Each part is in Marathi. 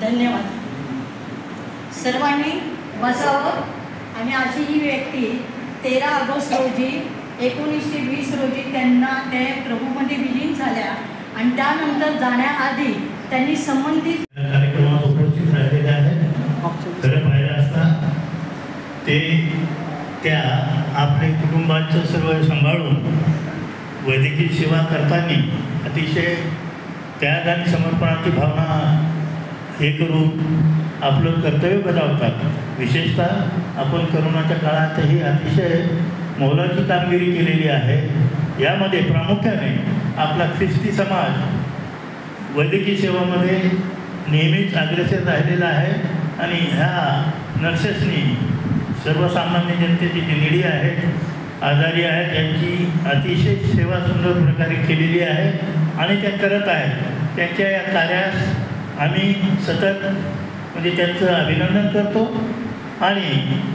धन्यवाद. सर्वांनी बसावं. आणि अशी ही व्यक्ती 13 ऑगस्ट रोजी 1920 रोजी त्यांना ते प्रभूमध्ये विलीन झाल्या आणि त्यानंतर जाण्याआधी त्यांनी संबंधित कार्यक्रमात उपस्थित राहिलेले आहेत. खरं पाहिलं असता ते त्या आपले कुटुंबाचं सर्व सांभाळून वैद्यकीय सेवा करताना अतिशय त्याग आणि समर्पणाची भावना हे करून आपलं कर्तव्य बजावतात. विशेषतः आपण करोनाच्या काळातही अतिशय मोलाची कामगिरी केलेली आहे. यामध्ये प्रामुख्याने आपला ख्रिस्ती समाज वैद्यकीय सेवामध्ये नेहमीच अग्रेसर राहिलेला आहे आणि ह्या नर्सेसनी सर्वसामान्य जनतेची जी निडी आहेत, आजारी आहेत, यांची अतिशय सेवा सुंदर प्रकारे केलेली आहे आणि त्या करत आहेत. त्यांच्या या कार्यास आम्ही सतत म्हणजे त्यांचं अभिनंदन करतो आणि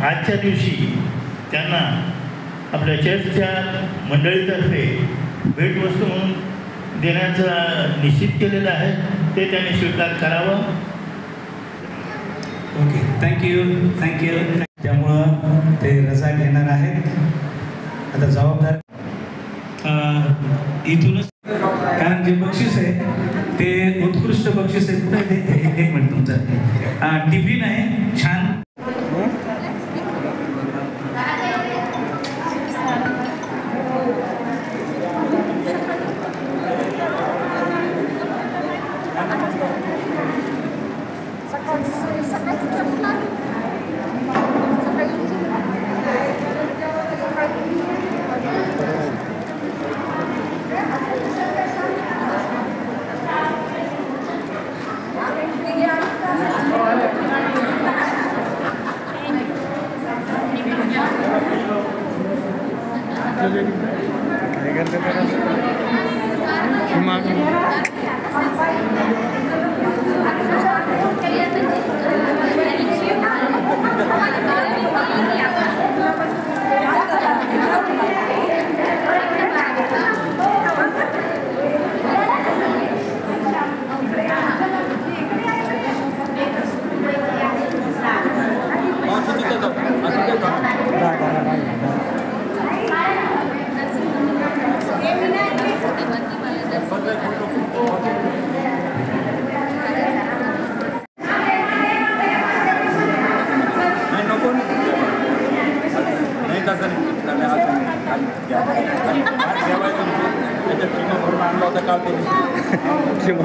आजच्या दिवशी त्यांना आपल्या चर्चच्या मंडळीतर्फे भेटवस्तू म्हणून देण्याचं निश्चित केलेलं आहे. ते त्यांनी स्वीकार करावं. Okay, thank you. त्यामुळं ते रजा घेणार आहेत. आता जबाबदार इथूनच, कारण जे बक्षीस आहे ते उत्कृष्ट बक्षीस आहे. कुठे ते एक मिनिट, तुमचं टिफिन आहे छान.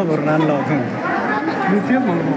भरून आणला होता मी ते म्हणून